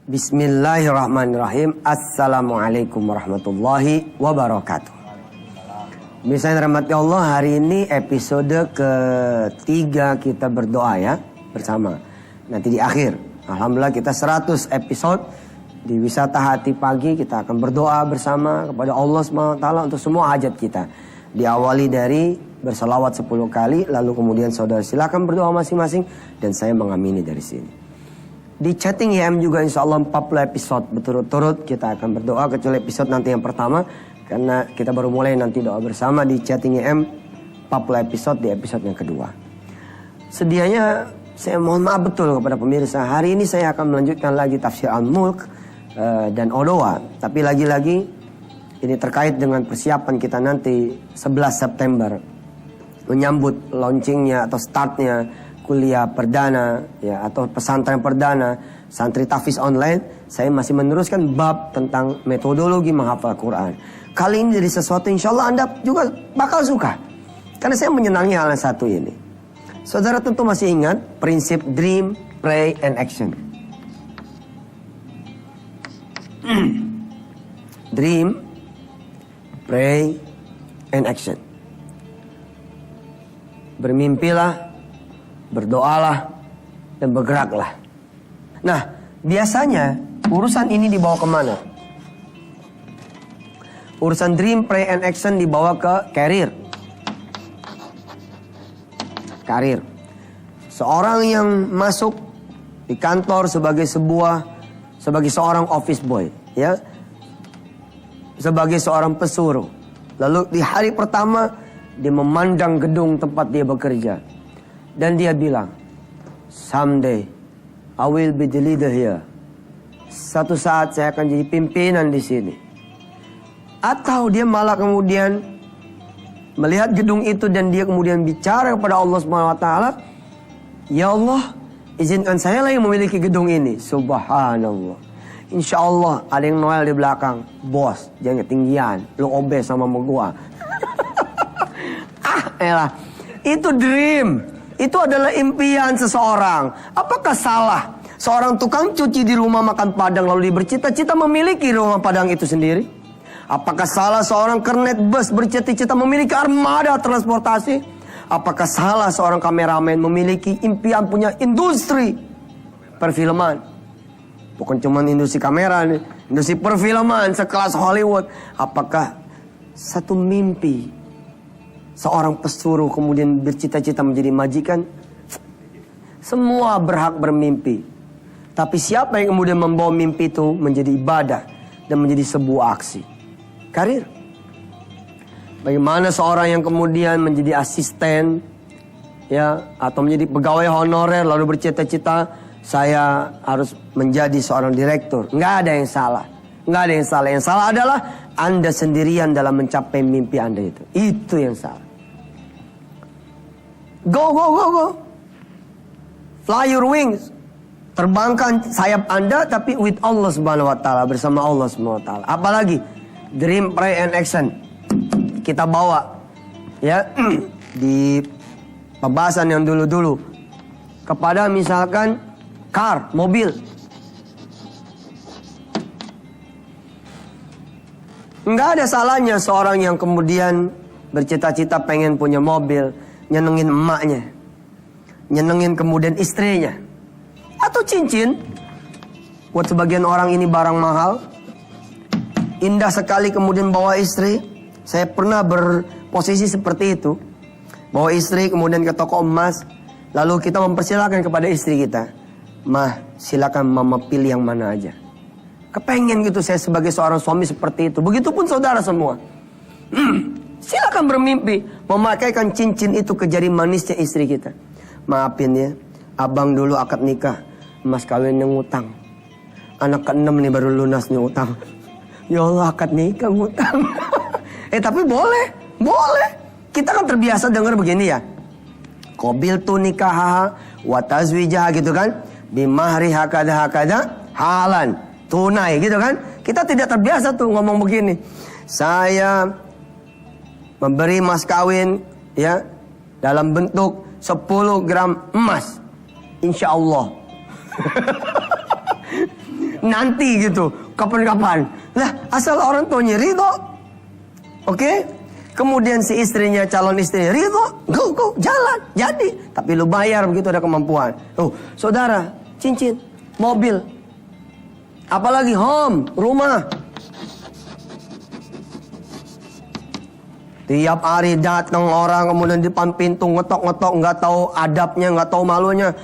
Bismillahirrahmanirrahim. Assalamualaikum warahmatullahi wabarakatuh. Misalnya rahmati Allah, hari ini episode ketiga kita berdoa ya bersama. Nanti di akhir, alhamdulillah kita 100 episode di Wisata Hati Pagi. Kita akan berdoa bersama kepada Allah SWT untuk semua hajat kita. Diawali dari berselawat 10 kali, lalu kemudian saudara silakan berdoa masing-masing dan saya mengamini dari sini. Di chatting YM juga insya Allah 40 episode berturut-turut kita akan berdoa, kecuali episode nanti yang pertama karena kita baru mulai nanti doa bersama di chatting YM 40 episode di episode yang kedua. Sedianya saya mohon maaf betul kepada pemirsa, hari ini saya akan melanjutkan lagi tafsir Al-Mulk dan Odoa, tapi lagi-lagi ini terkait dengan persiapan kita nanti 11 September menyambut launchingnya atau startnya kuliah perdana ya atau pesantren perdana santri tahfiz online. Saya masih meneruskan bab tentang metodologi menghafal Quran. Kali ini jadi sesuatu insya Allah Anda juga bakal suka, karena saya menyenangi hal yang satu ini. Saudara tentu masih ingat prinsip dream, pray, and action. Dream, pray, and action. Bermimpilah, berdoalah, dan bergeraklah. Nah, biasanya urusan ini dibawa kemana? Urusan dream, pray, and action dibawa ke karir. Karir. Seorang yang masuk di kantor sebagai seorang office boy, ya, sebagai seorang pesuruh. Lalu di hari pertama dia memandang gedung tempat dia bekerja. Dan dia bilang, someday I will be the leader here. Satu saat saya akan jadi pimpinan di sini. Atau dia malah kemudian melihat gedung itu dan dia kemudian bicara kepada Allah SWT, ya Allah, izinkan saya lah yang memiliki gedung ini. Subhanallah. Insya Allah ada yang Noel di belakang. Bos, jangan ketinggian, lu obes sama gua. Elah, itu dream. Itu adalah impian seseorang. Apakah salah seorang tukang cuci di rumah makan Padang lalu dia bercita-cita memiliki rumah Padang itu sendiri? Apakah salah seorang kernet bus bercita-cita memiliki armada transportasi? Apakah salah seorang kameramen memiliki impian punya industri perfilman? Bukan cuma industri kamera nih, industri perfilman sekelas Hollywood. Apakah satu mimpi seorang pesuruh kemudian bercita-cita menjadi majikan? Semua berhak bermimpi. Tapi siapa yang kemudian membawa mimpi itu menjadi ibadah dan menjadi sebuah aksi? Karir. Bagaimana seorang yang kemudian menjadi asisten ya atau menjadi pegawai honorer lalu bercita-cita saya harus menjadi seorang direktur? Nggak ada yang salah. Nggak ada yang salah. Yang salah adalah Anda sendirian dalam mencapai mimpi Anda itu. Itu yang salah. Go, go, go, go. Fly your wings. Terbangkan sayap Anda tapi with Allah Subhanahu wa taala, bersama Allah Subhanahu wa taala. Apalagi dream, pray, and action. Kita bawa ya di pembahasan yang dulu-dulu kepada misalkan car, mobil. Enggak ada salahnya seorang yang kemudian bercita-cita pengen punya mobil, nyenengin emaknya, nyenengin kemudian istrinya, atau cincin. Buat sebagian orang ini barang mahal, indah sekali kemudian bawa istri. Saya pernah berposisi seperti itu, bawa istri kemudian ke toko emas, lalu kita mempersilahkan kepada istri kita, mah silakan mama pilih yang mana aja. Kepengen gitu saya sebagai seorang suami seperti itu. Begitupun saudara semua. Silakan bermimpi memakaikan cincin itu ke jari manisnya istri kita. Maafin ya, abang dulu akad nikah, mas kawin yang ngutang. Anak ke-6 nih baru lunas nih utang. Ya Allah, akad nikah ngutang. Tapi boleh. Kita kan terbiasa dengar begini ya. Qabil tu nikah wa tazwijah gitu kan. Bimahri hakada halan. Tunai gitu kan. Kita tidak terbiasa tuh ngomong begini. Saya memberi mas kawin ya dalam bentuk 10 gram emas. Insya Allah. nanti gitu, kapan-kapan. Lah, asal orang tuanya ridho. Oke? Kemudian si istrinya, calon istrinya ridho, go, jalan, jadi. Tapi lu bayar begitu ada kemampuan. Oh, saudara, cincin, mobil, apalagi home, rumah. Tiap hari datang orang kemudian di depan pintu ngetok-ngetok, nggak tahu adabnya, nggak tahu malunya.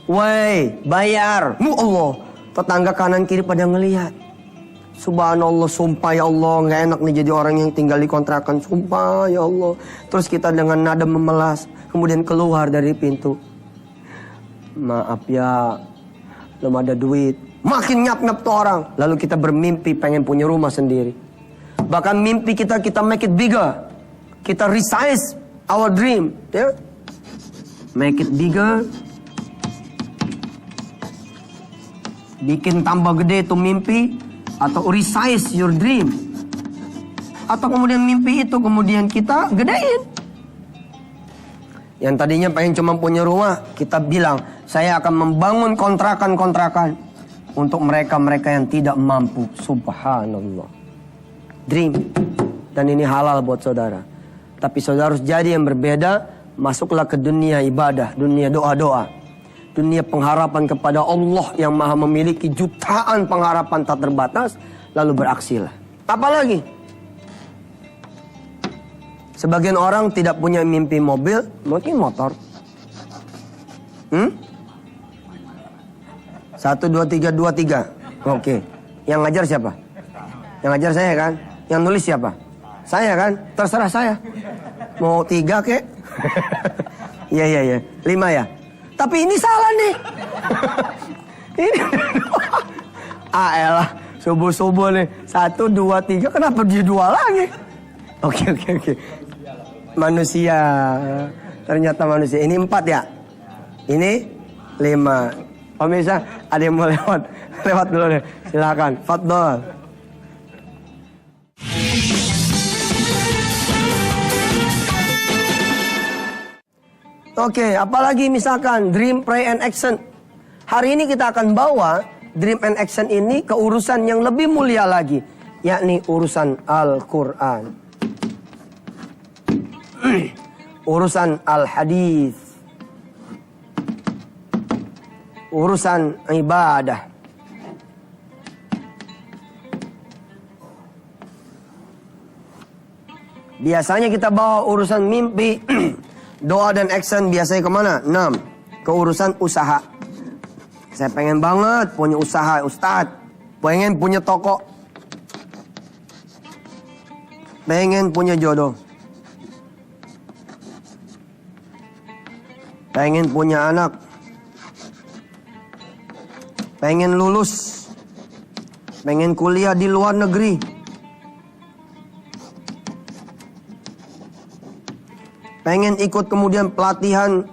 Woi, bayar. Allah, tetangga kanan kiri pada ngelihat. Subhanallah, sumpah ya Allah, nggak enak nih jadi orang yang tinggal di kontrakan. Sumpah ya Allah. Terus kita dengan nada memelas, kemudian keluar dari pintu. Maaf ya, belum ada duit. Makin nyap-nyap tuh orang. Lalu kita bermimpi pengen punya rumah sendiri. Bahkan mimpi kita make it bigger. Kita resize our dream, ya. Make it bigger. Bikin tambah gede itu mimpi. Atau resize your dream. Atau kemudian mimpi itu kemudian kita gedein. Yang tadinya pengen cuma punya rumah, kita bilang, saya akan membangun kontrakan-kontrakan untuk mereka-mereka yang tidak mampu. Subhanallah. Dream. Dan ini halal buat saudara. Tapi saudara harus jadi yang berbeda. Masuklah ke dunia ibadah, dunia doa-doa, dunia pengharapan kepada Allah yang maha memiliki jutaan pengharapan tak terbatas. Lalu beraksilah. Apalagi? Sebagian orang tidak punya mimpi mobil, mungkin motor. 1, 2, 3, 2, 3. Oke. Yang ngajar siapa? Yang ngajar saya kan? Yang nulis siapa? Saya kan? Terserah saya. Mau 3 kek? Iya. 5 ya? Tapi ini salah nih. Ini elah, subuh-subuh nih. 1, 2, 3. Kenapa dia 2 lagi? Oke. Manusia. Ternyata manusia. Ini 4 ya? Ini 5. Pemirsa, ada yang mau lewat? Lewat dulu deh. Silakan. Fadhol. Oke, apalagi misalkan dream, pray, and action. Hari ini kita akan bawa dream and action ini ke urusan yang lebih mulia lagi, yakni urusan Al-Quran. Urusan Al-Hadis. Urusan ibadah. Biasanya kita bawa urusan mimpi, doa dan action biasanya kemana? 6. Ke urusan usaha. Saya pengen banget punya usaha, Ustadz. Pengen punya toko. Pengen punya jodoh. Pengen punya anak. Pengen lulus. Pengen kuliah di luar negeri. Pengen ikut kemudian pelatihan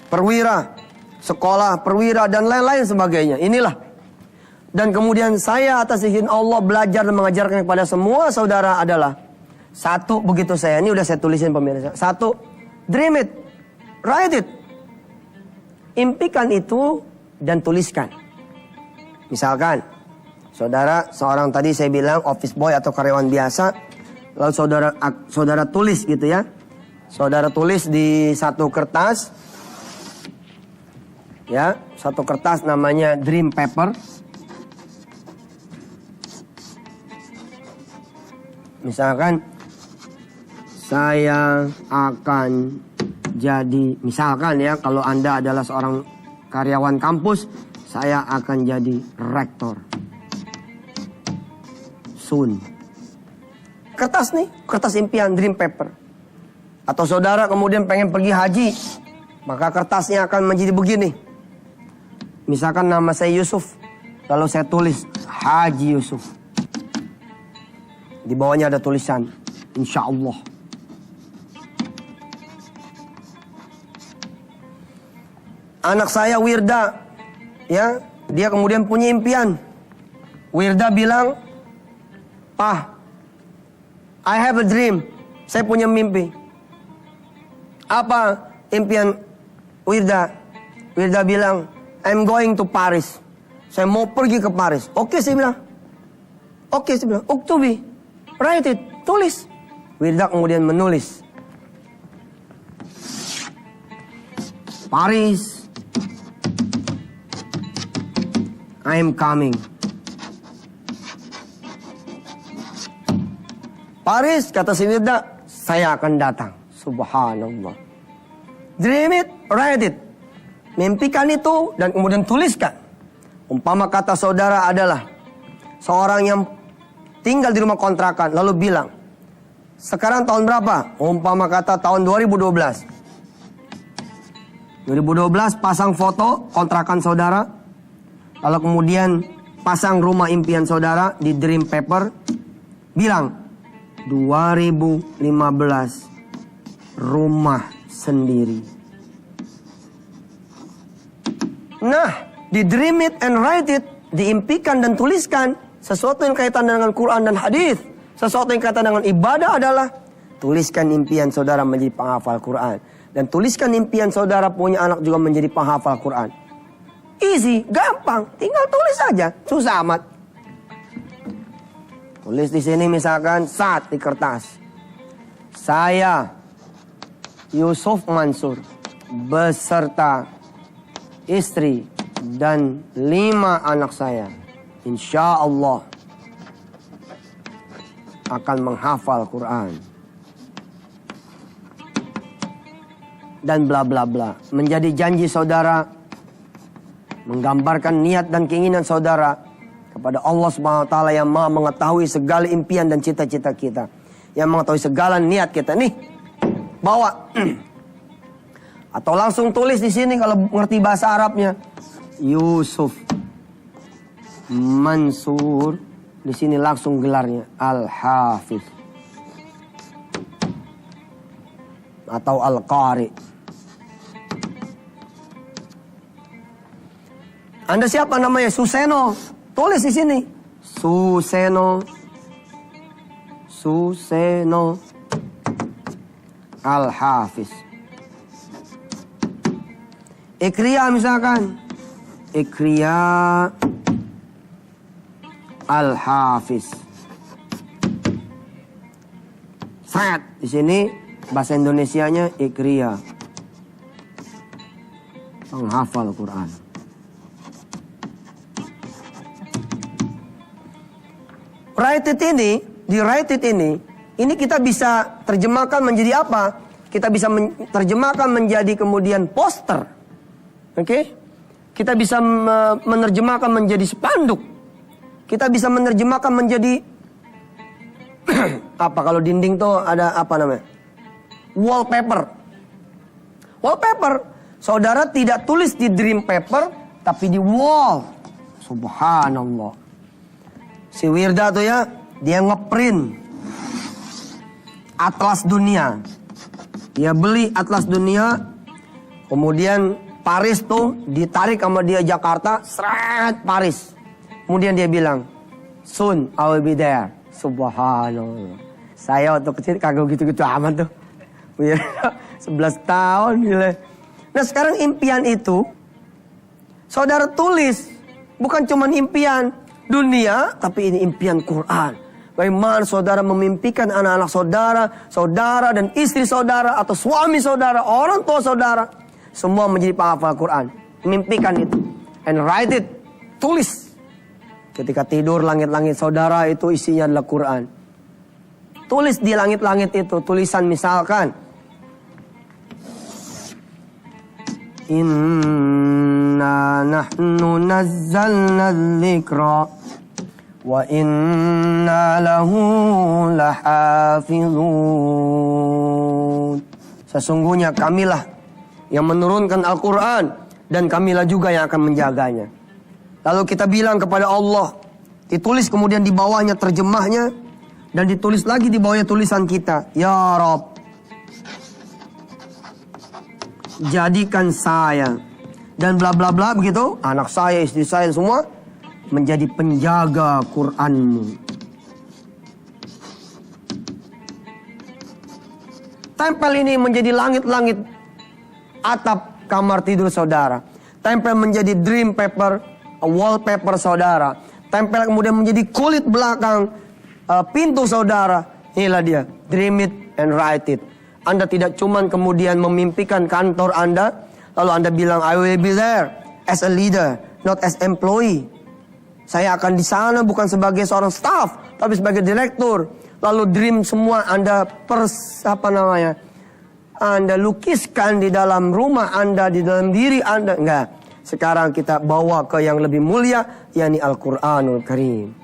perwira, sekolah perwira dan lain-lain sebagainya. Inilah. Dan kemudian saya atas izin Allah belajar dan mengajarkan kepada semua saudara adalah 1, begitu saya. Ini udah saya tulisin pemirsa. 1, dream it. Write it. Impikan itu dan tuliskan. Misalkan, saudara seorang tadi saya bilang office boy atau karyawan biasa. Lalu saudara tulis gitu ya. Saudara tulis di satu kertas. Ya, satu kertas namanya dream paper. Misalkan saya akan jadi, misalkan ya, kalau Anda adalah seorang karyawan kampus, saya akan jadi rektor. Soon. Kertas nih, kertas impian, dream paper. Atau saudara kemudian pengen pergi haji, maka kertasnya akan menjadi begini. Misalkan nama saya Yusuf, lalu saya tulis Haji Yusuf. Di bawahnya ada tulisan Insya Allah. Anak saya Wirda, ya, dia kemudian punya impian. Wirda bilang, "Pak, I have a dream." Saya punya mimpi. Apa impian Wirda? Wirda bilang, "I'm going to Paris." Saya mau pergi ke Paris. Oke, saya bilang. Oke, saya bilang. Uktubi. Write it. Tulis. Wirda kemudian menulis. Paris. I am coming. Paris, kata si Wirda, saya akan datang. Subhanallah. Dream it, write it. Mimpikan itu dan kemudian tuliskan. Umpama kata saudara adalah seorang yang tinggal di rumah kontrakan lalu bilang, sekarang tahun berapa? Umpama kata tahun 2012. 2012 pasang foto kontrakan saudara, lalu kemudian pasang rumah impian saudara di dream paper, bilang 2015 rumah sendiri. Nah, di dream it and write it, diimpikan dan tuliskan sesuatu yang kaitan dengan Quran dan hadis, sesuatu yang kaitan dengan ibadah adalah tuliskan impian saudara menjadi penghafal Quran dan tuliskan impian saudara punya anak juga menjadi penghafal Quran. Easy, gampang, tinggal tulis saja, susah amat. Tulis di sini misalkan saat di kertas. Saya Yusuf Mansur beserta istri dan 5 anak saya, insya Allah akan menghafal Quran. Dan bla bla bla. Menjadi janji saudara, menggambarkan niat dan keinginan saudara kepada Allah Subhanahu wa taala yang Maha mengetahui segala impian dan cita-cita kita, yang mengetahui segala niat kita. Nih, bawa. Atau langsung tulis di sini kalau ngerti bahasa Arabnya. Yusuf Mansur, di sini langsung gelarnya Al-Hafiz atau Al-Qari. Anda siapa namanya? Suseno. Tulis di sini. Suseno Al-Hafiz. Ikria misalkan. Ikria Al-Hafiz. Sangat di sini bahasa Indonesianya Ikria, penghafal Quran. Write it ini, di write it ini kita bisa terjemahkan menjadi apa? Kita bisa terjemahkan menjadi kemudian poster. Oke? Kita bisa menerjemahkan menjadi spanduk. Kita bisa menerjemahkan menjadi apa kalau dinding tuh ada apa namanya? Wallpaper. Wallpaper. Saudara tidak tulis di dream paper tapi di wall. Subhanallah. Si Wirda tuh ya, dia ngeprint atlas dunia. Dia beli atlas dunia, kemudian Paris tuh ditarik sama dia Jakarta, seret Paris. Kemudian dia bilang, soon I will be there. Subhanallah. Saya waktu kecil kagak gitu-gitu amat tuh. 11 tahun gila. Nah sekarang impian itu, saudara tulis. Bukan cuma impian dunia, tapi ini impian Quran. Bagaimana saudara memimpikan anak-anak saudara, saudara dan istri saudara, atau suami saudara, orang tua saudara, semua menjadi penghafal Quran. Mimpikan itu. And write it. Tulis. Ketika tidur, langit-langit saudara itu isinya adalah Quran. Tulis di langit-langit itu. Tulisan misalkan. Inna nahnu nazzalna dzikra wa inna lahu lahafizun. Sesungguhnya kamilah yang menurunkan Al-Quran dan kamilah juga yang akan menjaganya. Lalu kita bilang kepada Allah, ditulis kemudian di bawahnya terjemahnya dan ditulis lagi di bawahnya tulisan kita, ya Rabb, jadikan saya dan bla bla bla begitu, anak saya, istri saya semua menjadi penjaga Quranmu. Tempel ini menjadi langit-langit atap kamar tidur saudara. Tempel menjadi dream paper wallpaper saudara, tempel kemudian menjadi kulit belakang pintu saudara. Inilah dia, dream it and write it. Anda tidak cuman kemudian memimpikan kantor Anda, lalu Anda bilang, I will be there as a leader, not as employee. Saya akan di sana bukan sebagai seorang staff, tapi sebagai direktur. Lalu dream semua Anda Anda lukiskan di dalam rumah Anda, di dalam diri Anda. Enggak. Sekarang kita bawa ke yang lebih mulia, yakni Al-Quranul Karim.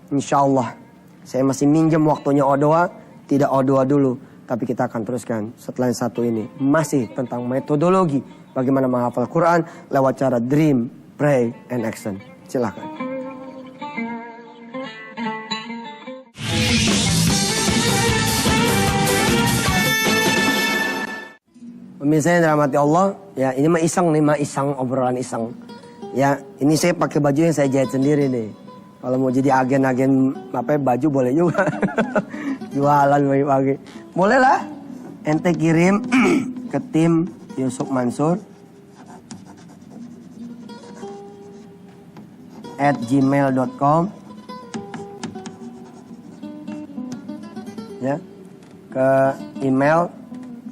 Insya Allah. Saya masih minjem waktunya Odoa. Tidak Odoa dulu, tapi kita akan teruskan setelah yang satu ini. Masih tentang metodologi bagaimana menghafal Quran lewat cara dream, pray, and action. Silahkan. Pemirsa yang dirahmati Allah, ya ini mah iseng obrolan iseng. Ya, ini saya pakai baju yang saya jahit sendiri nih. Kalau mau jadi agen-agen baju boleh juga. Jualan pagi-pagi. Boleh lah. Ente kirim ke tim Yusuf Mansur @gmail.com, ya, ke email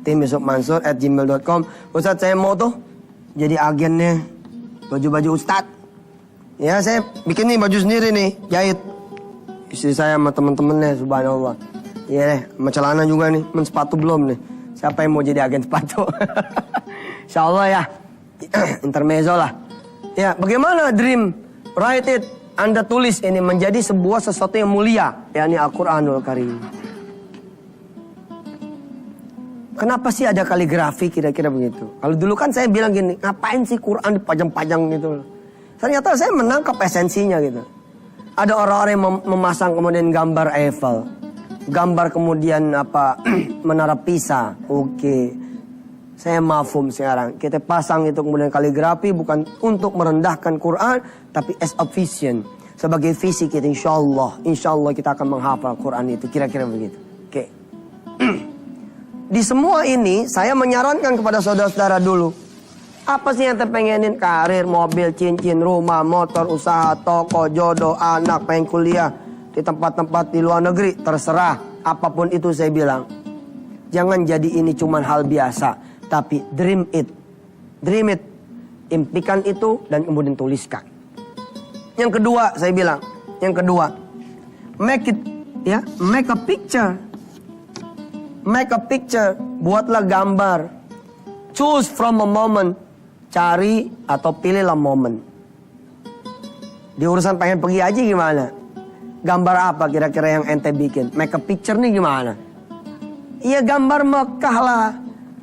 tim Yusuf Mansur @gmail.com. Ustadz, saya mau tuh jadi agennya baju-baju Ustadz. Ya, saya bikin nih baju sendiri nih, jahit. Istri saya sama temen-temennya, subhanallah. Iya deh, sama celana juga nih, sepatu belum nih. Siapa yang mau jadi agen sepatu? Insya Allah ya, intermezzo lah. Ya, bagaimana dream? Write it. Anda tulis ini menjadi sebuah sesuatu yang mulia, yakni Al-Quranul Karim. Kenapa sih ada kaligrafi kira-kira begitu? Kalau dulu kan saya bilang gini, ngapain sih Quran dipajang-pajang gitu? Ternyata saya menangkap esensinya gitu. Ada orang-orang yang memasang kemudian gambar Eiffel, gambar kemudian Menara Pisa. Oke. Saya mafhum sekarang. Kita pasang itu kemudian kaligrafi bukan untuk merendahkan Quran, tapi as a vision. Sebagai visi kita, insya Allah kita akan menghafal Quran itu. Kira-kira begitu. Oke. Di semua ini saya menyarankan kepada saudara-saudara dulu. Apa sih yang terpengenin? Karir, mobil, cincin, rumah, motor, usaha, toko, jodoh, anak, pengen kuliah di tempat-tempat di luar negeri. Terserah. Apapun itu saya bilang. Jangan jadi ini cuman hal biasa. Tapi dream it. Dream it. Impikan itu dan kemudian tuliskan. Yang kedua saya bilang. Yang kedua. Make it. Ya, make a picture. Make a picture. Buatlah gambar. Choose from a moment. Cari atau pilihlah momen. Di urusan pengen pergi aja gimana? Gambar apa kira-kira yang ente bikin? Make a picture nih gimana? Iya, gambar Mekah lah.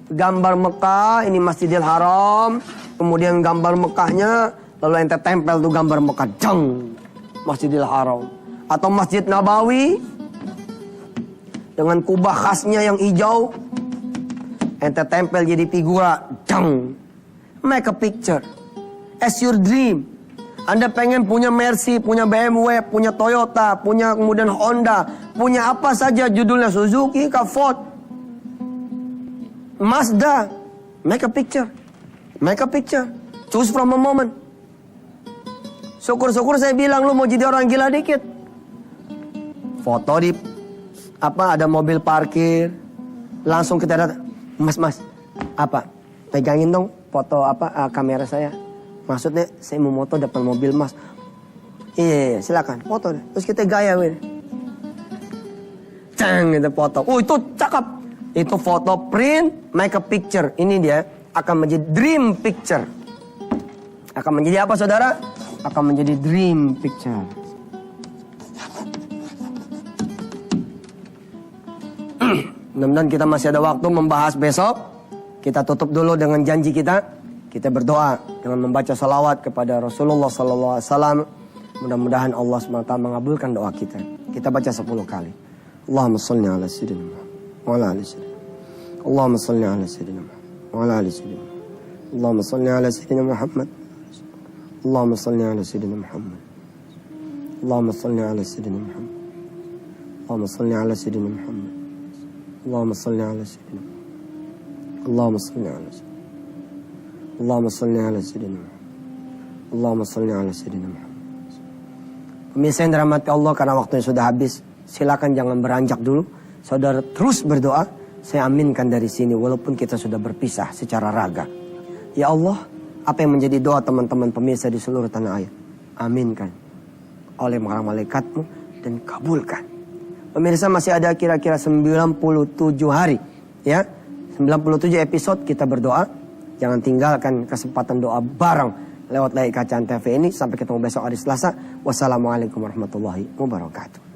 Gambar Mekah, ini Masjidil Haram. Kemudian gambar Mekahnya, lalu ente tempel tuh gambar Mekah. Jeng! Masjidil Haram. Atau Masjid Nabawi. Dengan kubah khasnya yang hijau. Ente tempel jadi figura. Jeng! Make a picture. As your dream. Anda pengen punya Mercy, punya BMW, punya Toyota, punya kemudian Honda, punya apa saja judulnya, Suzuki, Ford, Mazda. Make a picture. Make a picture. Choose from a moment. Syukur-syukur saya bilang lu mau jadi orang gila dikit. Foto di ada mobil parkir. Langsung kita datang. Mas, pegangin dong foto kamera saya. Maksudnya saya mau moto depan mobil mas. Iya, silakan foto deh. Terus kita gaya weh. Cang, itu foto. Oh, itu cakep. Itu foto print, make a picture. Ini dia akan menjadi dream picture. Akan menjadi apa saudara? Akan menjadi dream picture. Mudah-mudahan kita masih ada waktu membahas besok. Kita tutup dulu dengan janji kita. Kita berdoa dengan membaca salawat kepada Rasulullah SAW. Mudah-mudahan Allah SWT mengabulkan doa kita. Kita baca 10 kali. Allahumma salli ala sayyidina Muhammad wa ala ali sayyidina. Allahumma salli ala sayyidina Muhammad wa ala ali sayyidina. Allahumma salli ala sayyidina Muhammad. Allahumma salli ala sayyidina Muhammad. Allahumma salli ala sayyidina Muhammad. Allahumma salli ala sayyidina Muhammad. Allahumma salli ala sayyidina Muhammad. Allahumma salli ala sayyidina. Allahumma salli ala sayyidina Muhammad. Allahumma sholli ala sayyidina Muhammad. Pemirsa yang dirahmati Allah, karena waktunya sudah habis, silakan jangan beranjak dulu. Saudara terus berdoa, saya aminkan dari sini walaupun kita sudah berpisah secara raga. Ya Allah, apa yang menjadi doa teman-teman pemirsa di seluruh tanah air, aminkan oleh malaikat-Mu dan kabulkan. Pemirsa, masih ada kira-kira 97 hari, ya, 97 episode kita berdoa. Jangan tinggalkan kesempatan doa bareng lewat layar kaca TV ini. Sampai ketemu besok hari Selasa. Wassalamualaikum warahmatullahi wabarakatuh.